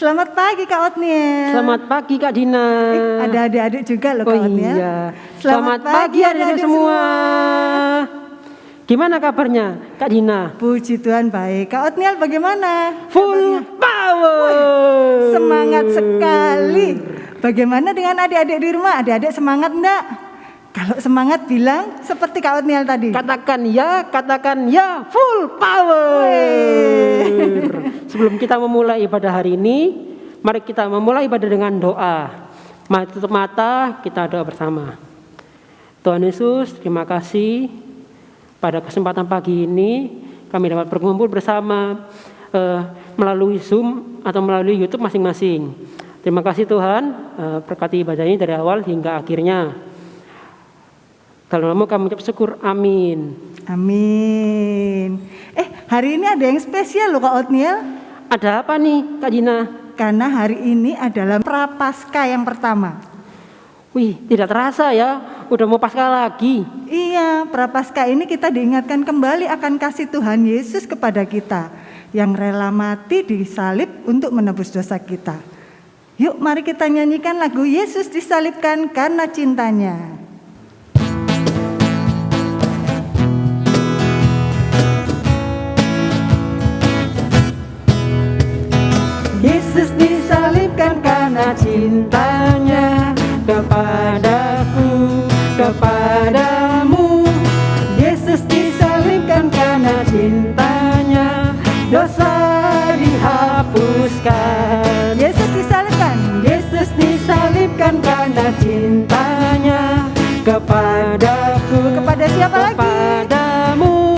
Selamat pagi Kak Otniel. Selamat pagi Kak Dina. Ada adik-adik juga loh Kak Otniel. Iya. Selamat pagi adik-adik semua. Gimana kabarnya Kak Dina? Puji Tuhan baik. Kak Otniel bagaimana? Full power. Semangat sekali. Bagaimana dengan adik-adik di rumah? Adik-adik semangat enggak? Kalau semangat bilang seperti Kak Otniel tadi. Katakan ya, full power. Sebelum kita memulai ibadah hari ini, mari kita memulai ibadah dengan doa. Mari tutup mata, kita doa bersama. Tuhan Yesus, terima kasih pada kesempatan pagi ini kami dapat berkumpul bersama melalui Zoom atau melalui YouTube masing-masing. Terima kasih Tuhan, berkati ibadah ini dari awal hingga akhirnya. Dalam nama kami ucap syukur, amin. Amin. Hari ini ada yang spesial loh Kak Otniel. Ada apa nih Kak Dina? Karena hari ini adalah Prapaskah yang pertama. Wih, tidak terasa ya, udah mau Paskah lagi. Iya, Prapaskah ini kita diingatkan kembali akan kasih Tuhan Yesus kepada kita yang rela mati disalib untuk menebus dosa kita. Yuk mari kita nyanyikan lagu Yesus disalibkan karena cintanya. Yesus disalibkan karena cintanya kepadaku, kepadamu. Yesus disalibkan karena cintanya, dosa dihapuskan. Yesus disalibkan. Yesus disalibkan karena cintanya kepadaku. Kepada siapa lagi? Kepadamu.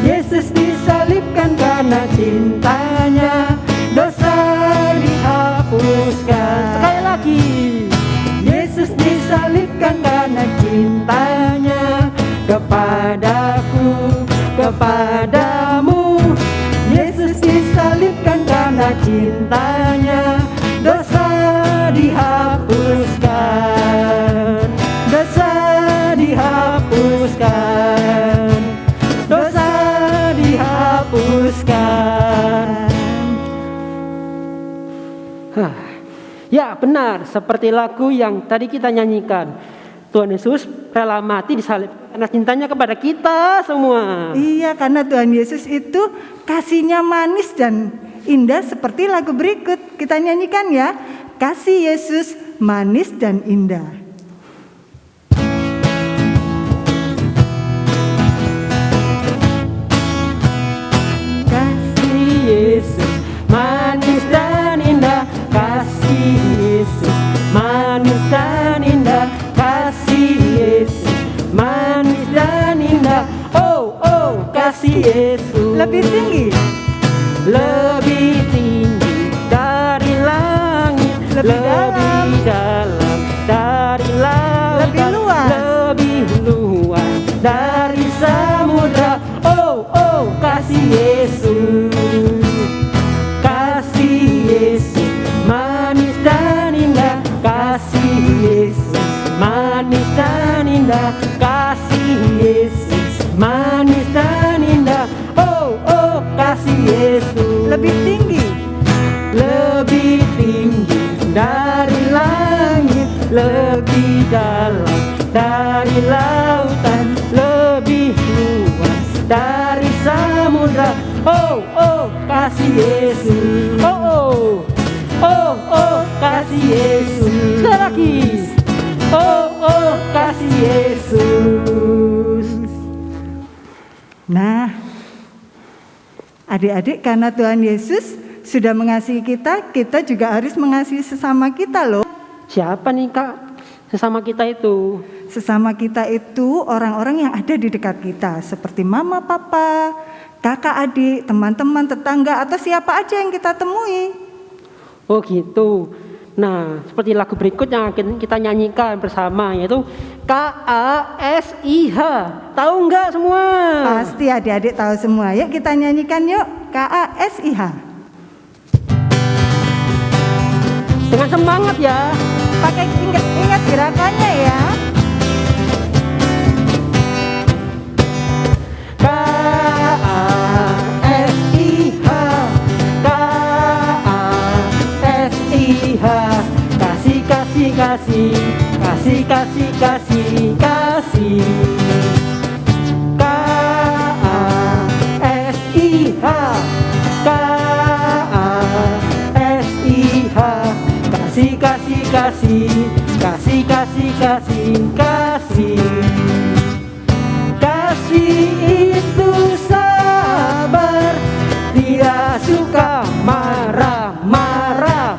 Yesus disalibkan karena cintanya, dosa dihapuskan. Sekali lagi. Yesus disalibkan karena cintanya kepadaku, kepadamu. Yesus disalibkan karena cintanya, dosa dihapuskan. Dosa dihapuskan. Dosa dihapuskan. Ya benar, seperti lagu yang tadi kita nyanyikan. Tuhan Yesus rela mati disalib karena cintanya kepada kita semua. Iya, karena Tuhan Yesus itu kasihnya manis dan indah seperti lagu berikut. Kita nyanyikan ya, kasih Yesus manis dan indah. Kasih Yesus manis dan indah, kasih Yesus manis dan indah, kasih Yesus manis dan indah. Oh oh, kasih Yesus Lebih tinggi, lebih tinggi dari langit, Lebih dalam dari lautan, Lebih luas. lebih luas dari samudra. Oh oh, kasih Yesus, kasih Yesus manis dan indah, kasih Yesus manis dan indah, kasih Yesus manis dan indah. Oh oh, kasih Yesus lebih tinggi, lebih tinggi dari langit, lebih dalam dari lautan, lebih luas dari samudra. Oh oh, kasih Yesus. Oh oh, oh oh, kasih Yesus. Sekali lagi. Oh oh, kasih Yesus. Nah, adik-adik, karena Tuhan Yesus sudah mengasihi kita, kita juga harus mengasihi sesama kita loh. Siapa nih Kak sesama kita itu? Sesama kita itu orang-orang yang ada di dekat kita, seperti mama, papa, kakak, adik, teman-teman, tetangga, atau siapa aja yang kita temui. Oh gitu. Nah, seperti lagu berikut yang akan kita nyanyikan bersama, yaitu KASIH. Tahu nggak semua? Pasti adik-adik tahu semua. Yuk kita nyanyikan yuk, KASIH. Dengan semangat ya. Pakai ingat gerakannya ya. KASIH, KASIH. kasih, kasih, kasih, kasih. K-A-S-I-H, K-A-S-I-H. Kasih, kasih, kasih, kasih, kasih, kasih, kasih. Kasih itu sabar, tidak suka marah-marah,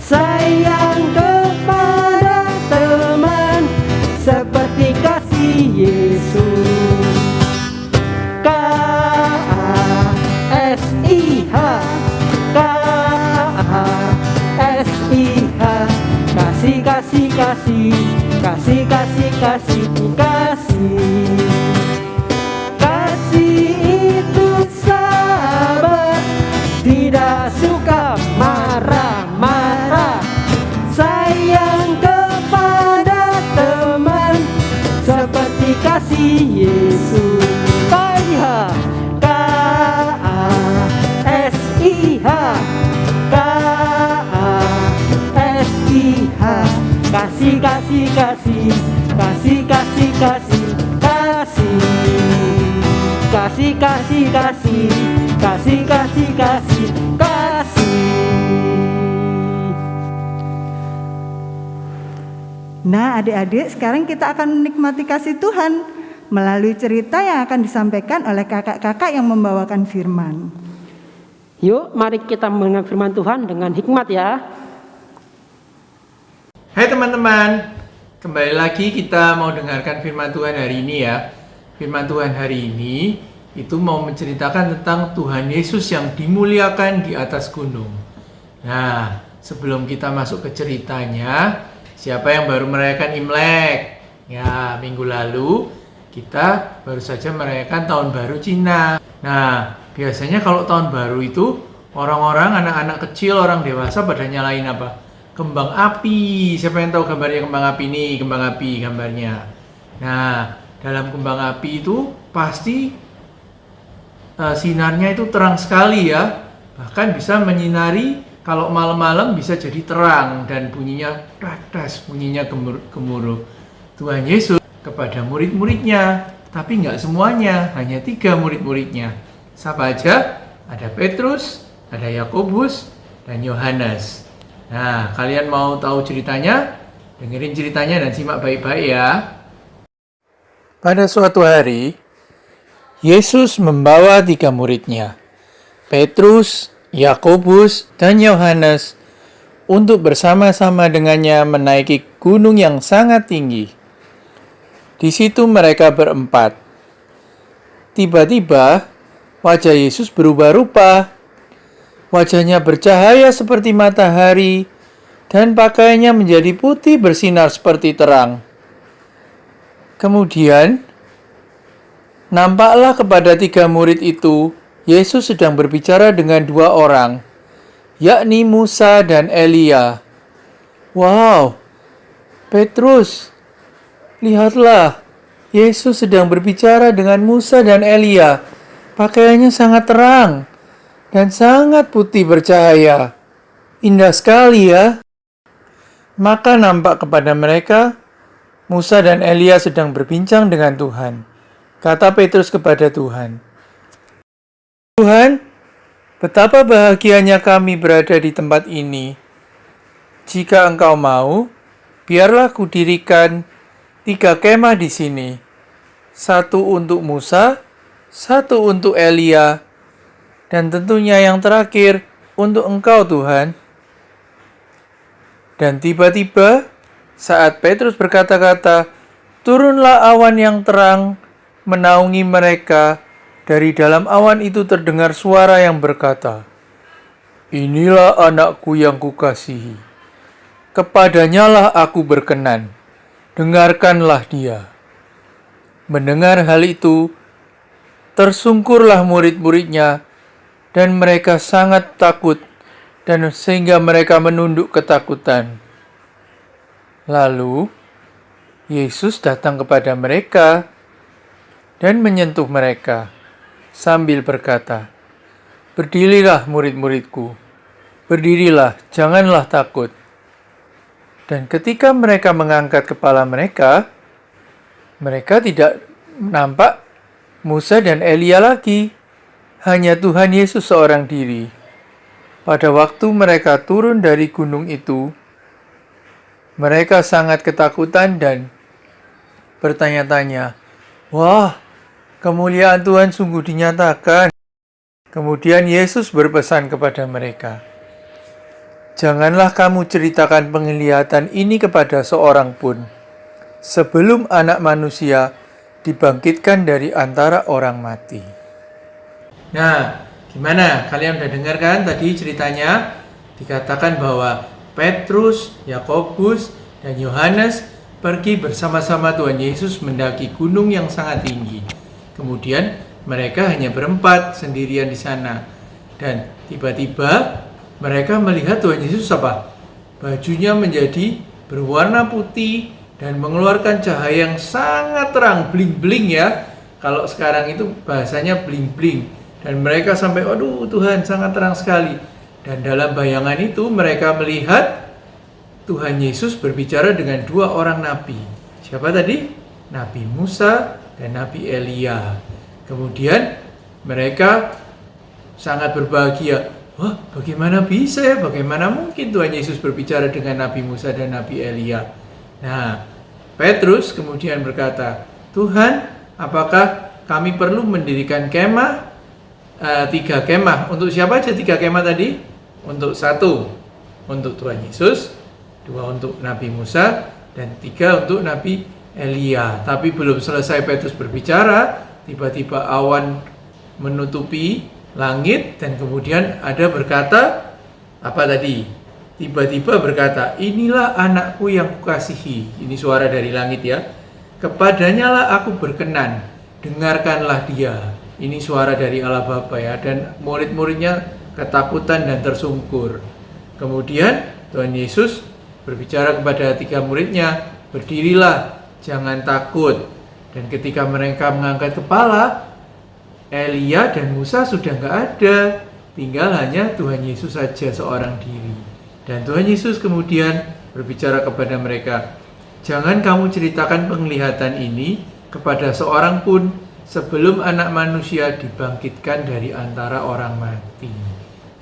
sayang kepada teman seperti kasih Yesus. K-A-S-I-H, K-A-S-I-H. Kasih, kasih, kasih, kasih, kasih, kasih, kasih. Kasih itu sabar, tidak suka marah-marah, sayang kepada teman seperti kasih Yesus. K-A-S-I-H, K-A-S-I-H. Kasih, kasih, kasih, kasih, kasih, kasih, kasih. Kasih, kasih, kasih, kasih, kasih, kasih, kasih. Nah, adik-adik, sekarang kita akan menikmati kasih Tuhan melalui cerita yang akan disampaikan oleh kakak-kakak yang membawakan firman. Yuk, mari kita mendengar firman Tuhan dengan hikmat ya. Hai teman-teman, kembali lagi kita mau dengarkan firman Tuhan hari ini ya. Firman Tuhan hari ini itu mau menceritakan tentang Tuhan Yesus yang dimuliakan di atas gunung. Nah, sebelum kita masuk ke ceritanya, siapa yang baru merayakan Imlek? Ya, minggu lalu kita baru saja merayakan Tahun Baru Cina. Nah, biasanya kalau Tahun Baru itu orang-orang, anak-anak kecil, orang dewasa pada nyalain apa? Kembang api. Siapa yang tahu gambarnya kembang api nih? Kembang api gambarnya. Nah, dalam kembang api itu pasti sinarnya itu terang sekali ya. Bahkan bisa menyinari, kalau malam-malam bisa jadi terang dan bunyinya radas, bunyinya gemuruh. Tuhan Yesus kepada murid-muridnya, tapi nggak semuanya, hanya 3 murid-muridnya. Siapa aja? Ada Petrus, ada Yakobus, dan Yohanes. Nah, kalian mau tahu ceritanya? Dengerin ceritanya dan simak baik-baik ya. Pada suatu hari, Yesus membawa 3 muridnya, Petrus, Yakobus, dan Yohanes, untuk bersama-sama dengannya menaiki gunung yang sangat tinggi. Di situ mereka berempat. Tiba-tiba, wajah Yesus berubah rupa. Wajahnya bercahaya seperti matahari, dan pakaiannya menjadi putih bersinar seperti terang. Kemudian, nampaklah kepada 3 murid itu, Yesus sedang berbicara dengan 2 orang, yakni Musa dan Elia. Wow, Petrus, lihatlah, Yesus sedang berbicara dengan Musa dan Elia. Pakaiannya sangat terang dan sangat putih bercahaya. Indah sekali ya. Maka nampak kepada mereka, Musa dan Elia sedang berbincang dengan Tuhan. Kata Petrus kepada Tuhan, Tuhan, betapa bahagianya kami berada di tempat ini. Jika Engkau mau, biarlah kudirikan 3 kemah di sini. 1 untuk Musa, 1 untuk Elia, dan tentunya yang terakhir untuk Engkau Tuhan. Dan tiba-tiba saat Petrus berkata-kata, turunlah awan yang terang menaungi mereka. Dari dalam awan itu terdengar suara yang berkata, inilah anakku yang kukasihi. Kepadanyalah aku berkenan. Dengarkanlah dia. Mendengar hal itu, tersungkurlah murid-muridnya, dan mereka sangat takut, dan sehingga mereka menunduk ketakutan. Lalu, Yesus datang kepada mereka dan menyentuh mereka, sambil berkata, berdirilah murid-muridku, berdirilah, janganlah takut. Dan ketika mereka mengangkat kepala mereka tidak nampak Musa dan Elia lagi. Hanya Tuhan Yesus seorang diri. Pada waktu mereka turun dari gunung itu, mereka sangat ketakutan dan bertanya-tanya, "Wah, kemuliaan Tuhan sungguh dinyatakan." Kemudian Yesus berpesan kepada mereka, "Janganlah kamu ceritakan penglihatan ini kepada seorang pun, sebelum Anak Manusia dibangkitkan dari antara orang mati." Nah, gimana? Kalian udah dengar kan tadi ceritanya? Dikatakan bahwa Petrus, Yakobus, dan Yohanes pergi bersama-sama Tuhan Yesus mendaki gunung yang sangat tinggi. Kemudian mereka hanya berempat sendirian di sana. Dan tiba-tiba mereka melihat Tuhan Yesus apa? Bajunya menjadi berwarna putih dan mengeluarkan cahaya yang sangat terang, bling-bling ya. Kalau sekarang itu bahasanya bling-bling. Dan mereka sampai, "Aduh Tuhan, sangat terang sekali." Dan dalam bayangan itu mereka melihat Tuhan Yesus berbicara dengan dua orang nabi. Siapa tadi? Nabi Musa dan Nabi Elia. Kemudian mereka sangat berbahagia. Wah, bagaimana bisa ya? Bagaimana mungkin Tuhan Yesus berbicara dengan Nabi Musa dan Nabi Elia? Nah, Petrus kemudian berkata, "Tuhan, apakah kami perlu mendirikan kemah? 3 kemah. Untuk siapa aja 3 kemah tadi? Untuk 1 untuk Tuhan Yesus, 2 untuk Nabi Musa, dan 3 untuk Nabi Elia." Tapi belum selesai Petrus berbicara, tiba-tiba awan menutupi langit dan kemudian ada berkata, apa tadi? Tiba-tiba berkata, "Inilah anakku yang kukasihi." Ini suara dari langit ya. "Kepadanya lah aku berkenan, dengarkanlah dia." Ini suara dari Allah Bapa ya. Dan murid-muridnya ketakutan dan tersungkur. Kemudian Tuhan Yesus berbicara kepada 3 muridnya, "Berdirilah, jangan takut." Dan ketika mereka mengangkat kepala, Elia dan Musa sudah nggak ada. Tinggal hanya Tuhan Yesus saja seorang diri. Dan Tuhan Yesus kemudian berbicara kepada mereka, "Jangan kamu ceritakan penglihatan ini kepada seorang pun, sebelum Anak Manusia dibangkitkan dari antara orang mati."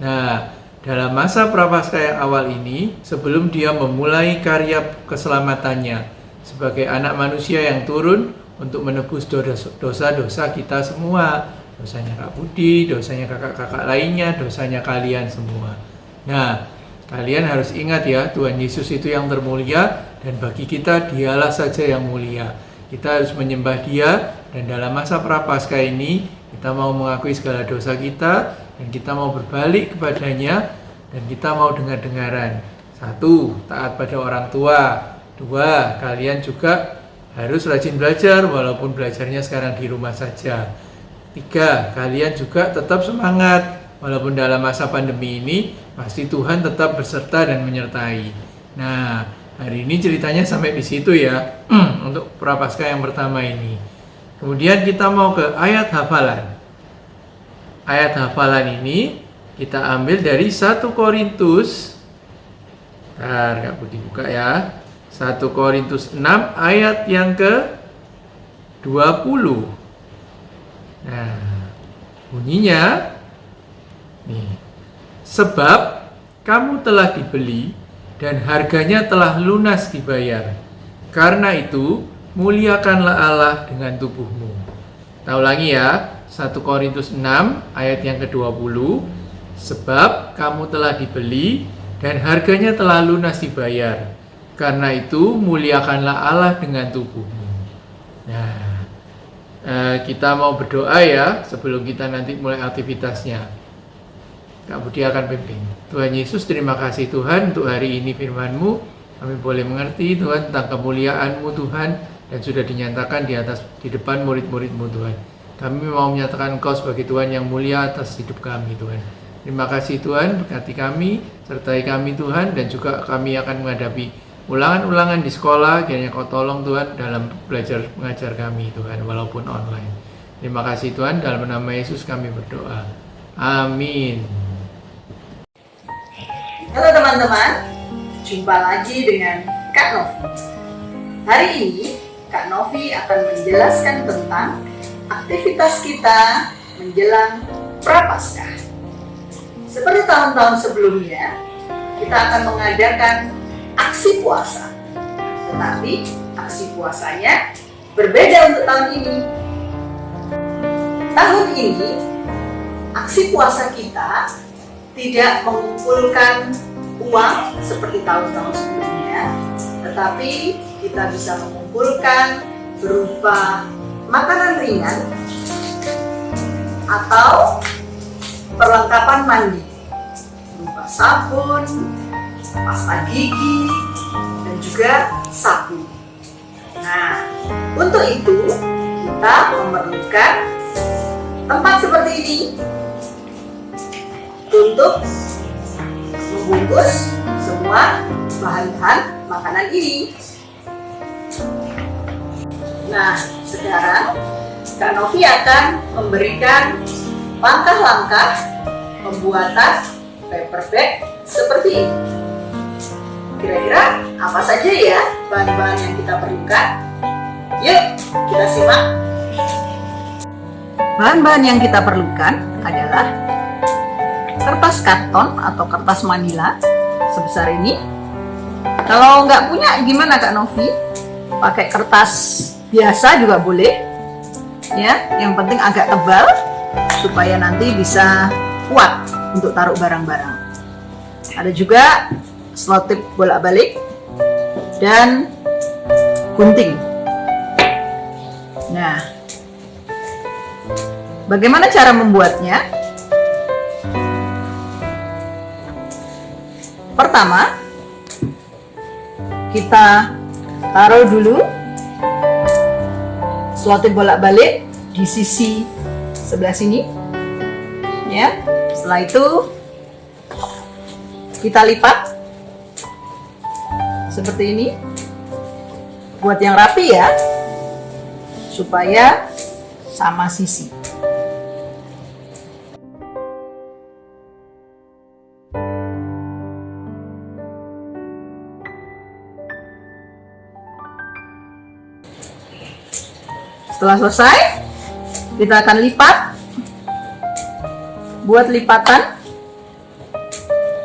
Nah, dalam masa prapaskah yang awal ini, sebelum dia memulai karya keselamatannya sebagai Anak Manusia yang turun untuk menebus dosa-dosa kita semua, dosanya Kak Budi, dosanya kakak-kakak lainnya, dosanya kalian semua. Nah, kalian harus ingat ya, Tuhan Yesus itu yang termulia, dan bagi kita dialah saja yang mulia. Kita harus menyembah Dia, dan dalam masa prapaskah ini kita mau mengakui segala dosa kita, dan kita mau berbalik kepadanya, dan kita mau dengar-dengaran. 1, taat pada orang tua. 2, kalian juga harus rajin belajar walaupun belajarnya sekarang di rumah saja. 3, kalian juga tetap semangat walaupun dalam masa pandemi ini pasti Tuhan tetap berserta dan menyertai. Nah, hari ini ceritanya sampai di situ ya, untuk prapaskah yang pertama ini. Kemudian kita mau ke ayat hafalan. Ayat hafalan ini kita ambil dari 1 Korintus. Bentar, Kak Budi buka ya. 1 Korintus 6 ayat yang ke-20. Nah, bunyinya nih. "Sebab kamu telah dibeli dan harganya telah lunas dibayar. Karena itu, muliakanlah Allah dengan tubuhmu." Kita ulangi ya, 1 Korintus 6 ayat yang ke-20. "Sebab kamu telah dibeli dan harganya telah lunas dibayar. Karena itu, muliakanlah Allah dengan tubuhmu." Nah, kita mau berdoa ya sebelum kita nanti mulai aktivitasnya. Kak Budi akan pimpin. Tuhan Yesus, terima kasih Tuhan untuk hari ini firman-Mu. Kami boleh mengerti Tuhan tentang kemuliaan-Mu Tuhan, dan sudah dinyatakan di depan murid-murid-Mu Tuhan. Kami mau menyatakan Engkau sebagai Tuhan yang mulia atas hidup kami Tuhan. Terima kasih Tuhan, berkati kami, sertai kami Tuhan, dan juga kami akan menghadapi ulangan-ulangan di sekolah. Kiranya Kau tolong Tuhan dalam belajar mengajar kami Tuhan, walaupun online. Terima kasih Tuhan, dalam nama Yesus kami berdoa. Amin. Halo teman-teman, jumpa lagi dengan Kak Novi. Hari ini Kak Novi akan menjelaskan tentang aktivitas kita menjelang Prapaskah. Seperti tahun-tahun sebelumnya, kita akan mengadakan aksi puasa. Tetapi aksi puasanya berbeda untuk tahun ini. Tahun ini, aksi puasa kita tidak mengumpulkan uang seperti tahun-tahun sebelumnya, tetapi kita bisa mengumpulkan berupa makanan ringan atau perlengkapan mandi berupa sabun, pasta gigi, dan juga sapu. Nah, untuk itu kita memerlukan tempat seperti ini untuk membungkus semua bahan-bahan makanan ini. Nah, sekarang Kak Novi akan memberikan langkah-langkah pembuatan paper bag seperti ini. Kira-kira apa saja ya bahan-bahan yang kita perlukan? Yuk, kita simak. Bahan-bahan yang kita perlukan adalah kertas karton atau kertas manila sebesar ini. Kalau nggak punya gimana Kak Novi? Pakai kertas biasa juga boleh. Ya, yang penting agak tebal supaya nanti bisa kuat untuk taruh barang-barang. Ada juga selotip bolak-balik dan gunting. Nah, bagaimana cara membuatnya? Pertama, kita taruh dulu selotip bolak-balik di sisi sebelah sini, ya. Setelah itu kita lipat seperti ini, buat yang rapi ya, supaya sama sisi. Setelah selesai, kita akan lipat. Buat lipatan,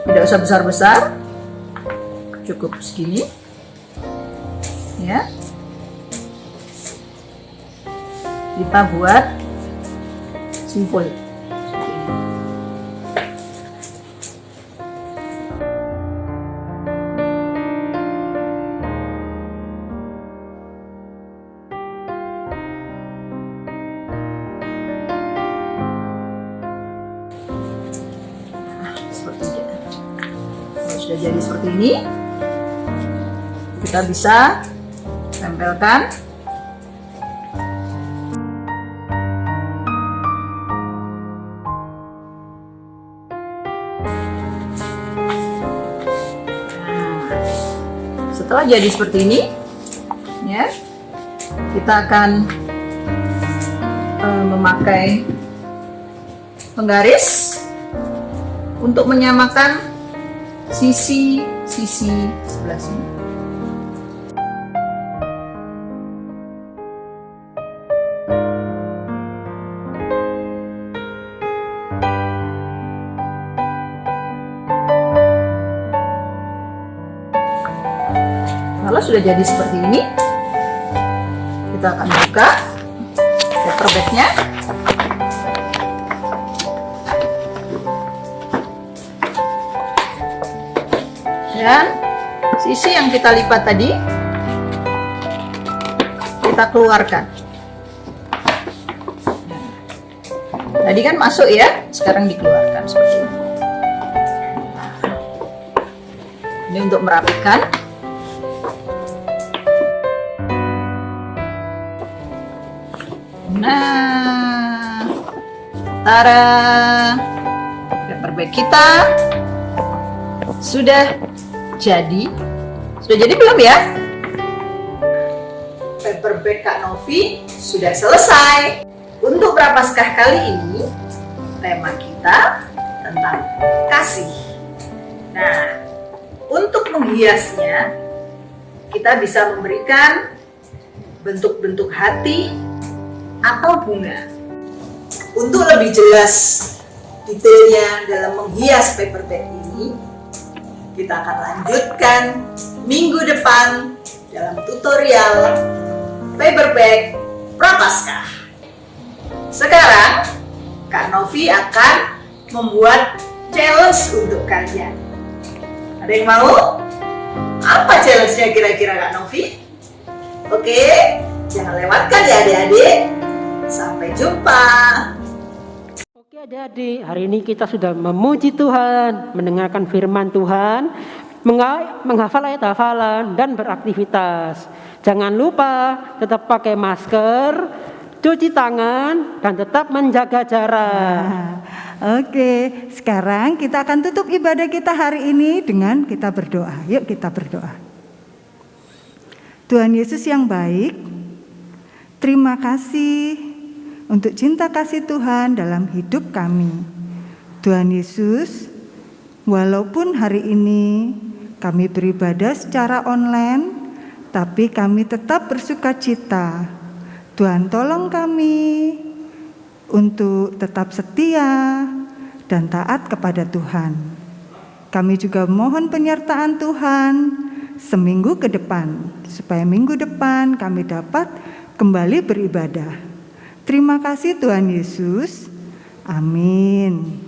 tidak usah besar-besar, cukup segini, ya. Kita buat simpul. Sudah jadi seperti ini, kita bisa tempelkan. Setelah jadi seperti ini, ya, kita akan memakai penggaris untuk menyamakan sisi-sisi sebelah sini. Kalau sudah jadi seperti ini, kita akan buka paper bag-nya. Dan sisi yang kita lipat tadi kita keluarkan. Tadi kan masuk ya, sekarang dikeluarkan seperti ini. Ini untuk merapikan. Nah, tada, paper bag kita sudah jadi. Sudah jadi belum ya? Paper bag Kak Novi sudah selesai. Untuk Prapaskah kali ini, tema kita tentang kasih. Nah, untuk menghiasnya, kita bisa memberikan bentuk-bentuk hati atau bunga. Untuk lebih jelas detailnya dalam menghias paper bag ini, kita akan lanjutkan minggu depan dalam tutorial paper bag Prapaskah. Sekarang Kak Novi akan membuat challenge untuk kalian. Ada yang mau? Apa challenge-nya kira-kira Kak Novi? Oke, jangan lewatkan ya adik-adik. Sampai jumpa. Oke adik-adik, hari ini kita sudah memuji Tuhan, mendengarkan firman Tuhan, menghafal ayat hafalan, dan beraktivitas. Jangan lupa tetap pakai masker, cuci tangan, dan tetap menjaga jarak. Oke, sekarang kita akan tutup ibadah kita hari ini dengan kita berdoa. Yuk kita berdoa. Tuhan Yesus yang baik, terima kasih untuk cinta kasih Tuhan dalam hidup kami. Tuhan Yesus, walaupun hari ini kami beribadah secara online, tapi kami tetap bersuka cita. Tuhan tolong kami untuk tetap setia dan taat kepada Tuhan. Kami juga mohon penyertaan Tuhan seminggu ke depan, supaya minggu depan kami dapat kembali beribadah. Terima kasih Tuhan Yesus. Amin.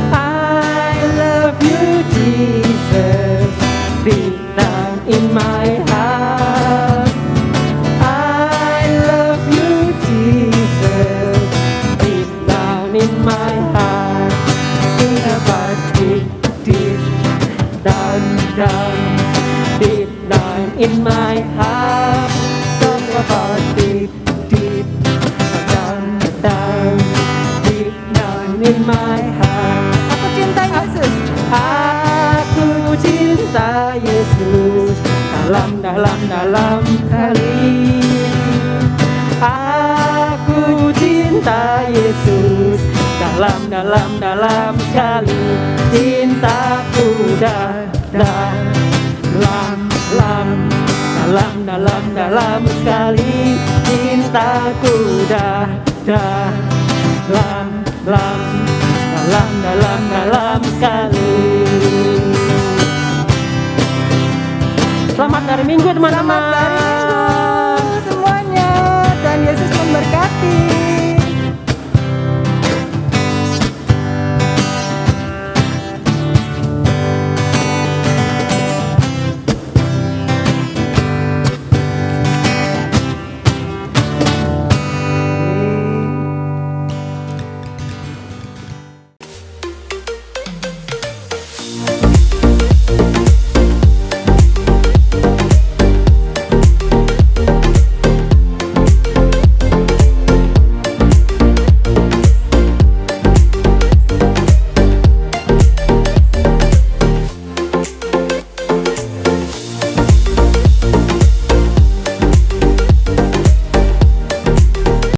I love you Jesus, deep down in my heart. I love you Jesus, deep down in my heart. In a body deep down, deep down in my heart. Talk about deep down, deep down in my heart. Aku cinta Yesus. Aku cinta Yesus dalam hati. Aku cinta Yesus dalam sekali. Cintaku dalam sekali. Cintaku dalam sekali. Selamat hari Minggu teman-teman.